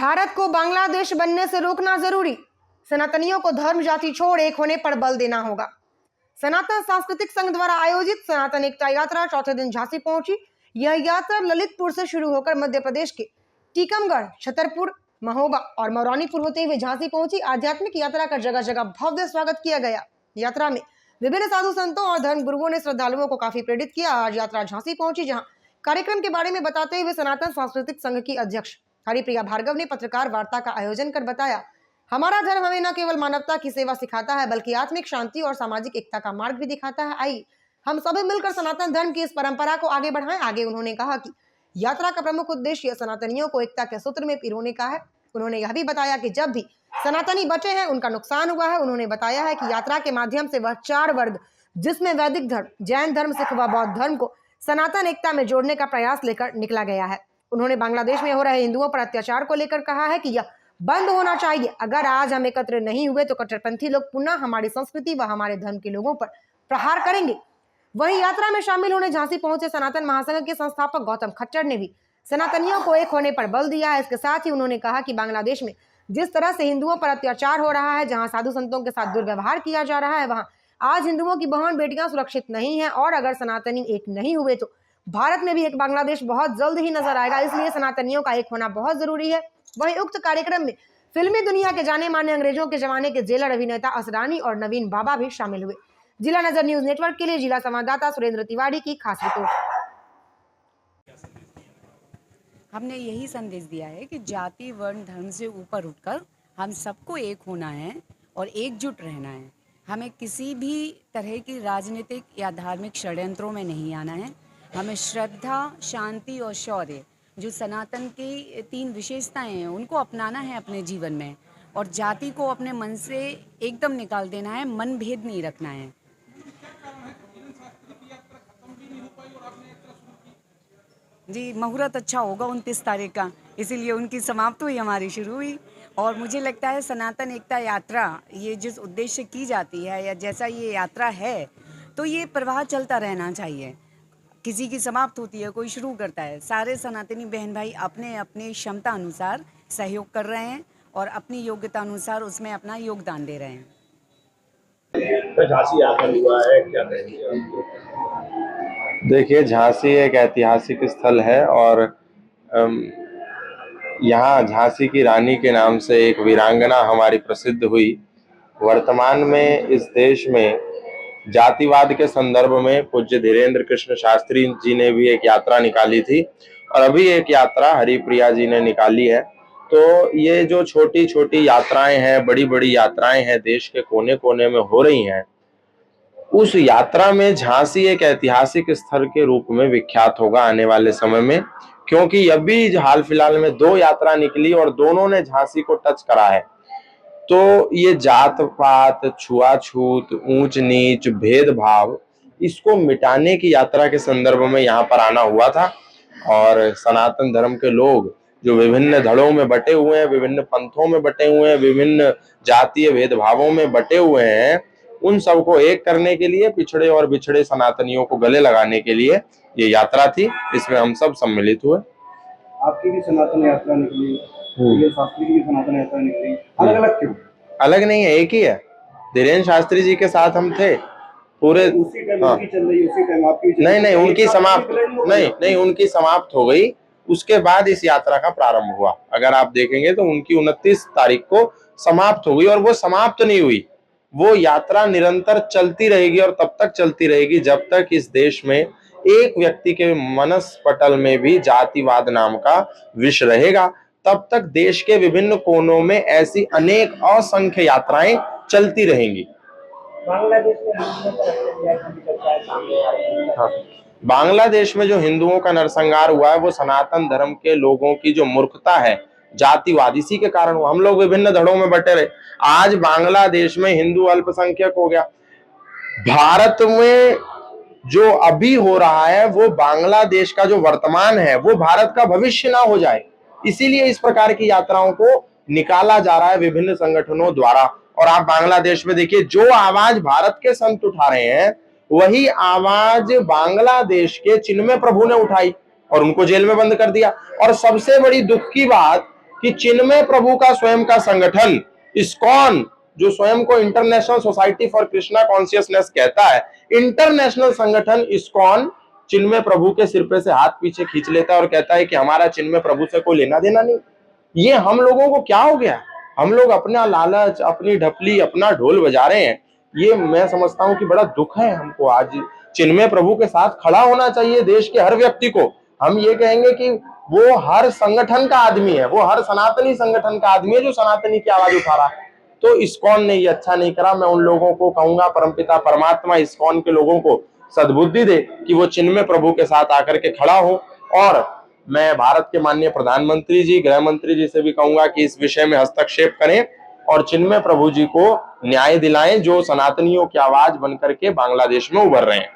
भारत को बांग्लादेश बनने से रोकना जरूरी। सनातनियों को धर्म जाति छोड़ एक होने पर बल देना होगा। सनातन सांस्कृतिक संघ द्वारा आयोजित सनातन एकता यात्रा चौथे दिन झांसी पहुंची। यह यात्रा ललितपुर से शुरू होकर मध्य प्रदेश के टीकमगढ़, छतरपुर, महोबा और मौरानीपुर होते हुए झांसी पहुंची। आध्यात्मिक यात्रा का जगह जगह भव्य स्वागत किया गया। यात्रा में विभिन्न साधु संतों और धर्म गुरुओं ने श्रद्धालुओं को काफी प्रेरित किया। आज यात्रा झांसी पहुंची, जहां कार्यक्रम के बारे में बताते हुए सनातन सांस्कृतिक संघ की अध्यक्ष हरिप्रिया भार्गव ने पत्रकार वार्ता का आयोजन कर बताया, हमारा धर्म हमें न केवल मानवता की सेवा सिखाता है बल्कि आत्मिक शांति और सामाजिक एकता का मार्ग भी दिखाता है। आइए हम सभी मिलकर सनातन धर्म की इस परंपरा को आगे बढ़ाएं। आगे उन्होंने कहा कि यात्रा का प्रमुख उद्देश्य सनातनियों को एकता के सूत्र में पिरोने का है। उन्होंने यह भी बताया कि जब भी सनातनी बचे हैं उनका नुकसान हुआ है। उन्होंने बताया है कि यात्रा के माध्यम से वह 4 वर्ग जिसमें वैदिक धर्म, जैन धर्म, सिख व बौद्ध धर्म को सनातन एकता में जोड़ने का प्रयास लेकर निकला गया है। उन्होंने बांग्लादेश में हो रहे हिंदुओं पर अत्याचार को लेकर कहा है कि यह बंद होना चाहिए। अगर आज हम एकत्र नहीं हुए तो कट्टरपंथी लोग पुनः हमारी संस्कृति व हमारे धर्म के लोगों पर प्रहार करेंगे। वहीं यात्रा में शामिल होने झांसी पहुंचे सनातन महासंघ के संस्थापक गौतम खट्टर ने भी सनातनियों को एक होने पर बल दिया है। इसके साथ ही उन्होंने कहा कि बांग्लादेश में जिस तरह से हिंदुओं पर अत्याचार हो रहा है, जहां साधु संतों के साथ दुर्व्यवहार किया जा रहा है, वहां आज हिंदुओं की बहन बेटियां सुरक्षित नहीं है। और अगर सनातनी एक नहीं हुए तो भारत में भी एक बांग्लादेश बहुत जल्द ही नजर आएगा। इसलिए सनातनियों का एक होना बहुत जरूरी है। वहीं उक्त कार्यक्रम में फिल्मी दुनिया के जाने माने अंग्रेजों के जमाने के जेलर अभिनेता असरानी और नवीन बाबा भी शामिल हुए। जिला नजर न्यूज नेटवर्क के लिए जिला संवाददाता सुरेंद्र तिवारी की खास रिपोर्ट। हमने यही संदेश दिया है कि जाति, वर्ण, धर्म से ऊपर उठकर हम सबको एक होना है और एकजुट रहना है। हमें किसी भी तरह की राजनीतिक या धार्मिक षड्यंत्रों में नहीं आना है। हमें श्रद्धा, शांति और शौर्य, जो सनातन की 3 विशेषताएं हैं, उनको अपनाना है अपने जीवन में। और जाति को अपने मन से एकदम निकाल देना है, मन भेद नहीं रखना है। जी, मुहूर्त अच्छा होगा 29 तारीख का, इसीलिए उनकी समाप्त हुई, हमारी शुरू हुई। और मुझे लगता है सनातन एकता यात्रा, ये जिस उद्देश्य की जाती है या जैसा ये यात्रा है, तो ये प्रवाह चलता रहना चाहिए। किसी की समाप्त होती है, कोई शुरू करता है। सारे सनातनी बहन भाई अपने अपने क्षमता अनुसार सहयोग कर रहे हैं और अपनी योग्यता अनुसार उसमें अपना योगदान दे रहे हैं। तो झांसी आकर हुआ है, क्या कहेंगे? देखिए, झांसी एक ऐतिहासिक स्थल है और यहाँ झांसी की रानी के नाम से एक वीरांगना हमारी प्रसिद्ध हुई। वर्तमान में इस देश में जातिवाद के संदर्भ में पूज्य धीरेन्द्र कृष्ण शास्त्री जी ने भी एक यात्रा निकाली थी और अभी एक यात्रा हरिप्रिया जी ने निकाली है। तो ये जो छोटी छोटी यात्राएं हैं, बड़ी बड़ी यात्राएं हैं, देश के कोने कोने में हो रही हैं, उस यात्रा में झांसी एक ऐतिहासिक स्थल के रूप में विख्यात होगा आने वाले समय में, क्योंकि अभी हाल फिलहाल में 2 यात्रा निकली और दोनों ने झांसी को टच करा है। तो ये जात पात, छुआछूत, ऊंच नीच, भेदभाव, इसको मिटाने की यात्रा के संदर्भ में यहाँ पर आना हुआ था। और सनातन धर्म के लोग जो विभिन्न धड़ों में बटे हुए हैं, विभिन्न पंथों में बटे हुए हैं, विभिन्न जातीय भेदभावों में बटे हुए हैं, उन सबको एक करने के लिए, पिछड़े और बिछड़े सनातनियों को गले लगाने के लिए ये यात्रा थी। इसमें हम सब सम्मिलित हुए। आपकी भी सनातन यात्रा निकली, ये शास्त्री की भी सनातन यात्रा निकली, अलग अलग क्यों? अलग नहीं है, एक ही है। धीरेन्द्र शास्त्री जी के साथ हम थे पूरे। उसी टाइम उनकी चल रही, उसी टाइम आपकी चल रही। नहीं, उनकी समाप्त नहीं, उनकी समाप्त हो गई। उसके बाद इस यात्रा का प्रारंभ हुआ। अगर आप देखेंगे तो उनकी 29 तारीख को समाप्त हो गई और वो समाप्त नहीं हुई, वो यात्रा निरंतर चलती रहेगी और तब तक चलती रहेगी जब तक इस देश में एक व्यक्ति के मनस पटल में भी जातिवाद नाम का विष रहेगा। तब तक देश के विभिन्न कोनों में ऐसी अनेक असंख्य यात्राएं चलती रहेंगी। बांग्लादेश में जो हिंदुओं का नरसंहार हुआ है, वो सनातन धर्म के लोगों की जो मूर्खता है, जातिवाद, इसी के कारण हुआ। हम लोग विभिन्न धड़ों में बटे रहे। आज बांग्लादेश में हिंदू अल्पसंख्यक हो गया। भारत में जो अभी हो रहा है वो बांग्लादेश का जो वर्तमान है वो भारत का भविष्य ना हो जाए, इसीलिए इस प्रकार की यात्राओं को निकाला जा रहा है विभिन्न संगठनों द्वारा। और आप बांग्लादेश में देखिए, जो आवाज भारत के संत उठा रहे हैं वही आवाज बांग्लादेश के चिन्मय प्रभु ने उठाई और उनको जेल में बंद कर दिया। और सबसे बड़ी दुख की बात कि चिन्मय प्रभु का स्वयं का संगठन इस्कॉन, जो स्वयं को international society for Krishna consciousness कहता है, इंटरनेशनल संगठन इस्कॉन चिन्मय प्रभु के सिर पे से हाथ पीछे खींच लेता है और कहता है कि हमारा चिन्मय प्रभु से कोई लेना देना नहीं। ये हम लोगों को क्या हो गया? हम लोग अपना लालच, अपनी ढपली, अपना ढोल बजा रहे हैं। ये मैं समझता हूं कि बड़ा दुख है हमको। आज चिन्मय प्रभु के साथ खड़ा होना चाहिए देश के हर व्यक्ति को। हम ये कहेंगे कि वो हर संगठन का आदमी है, वो हर सनातनी संगठन का आदमी है जो सनातनी की आवाज उठा रहा है। तो इस्कॉन ने ये अच्छा नहीं करा। मैं उन लोगों को कहूंगा, परमपिता परमात्मा इस्कॉन के लोगों को सद्बुद्धि दे कि वो चिन्मय प्रभु के साथ आकर के खड़ा हो। और मैं भारत के माननीय प्रधानमंत्री जी, गृह मंत्री जी से भी कहूंगा कि इस विषय में हस्तक्षेप करें और चिन्मय प्रभु जी को न्याय दिलाएं, जो सनातनियों की आवाज बनकर के बांग्लादेश में उभर रहे हैं।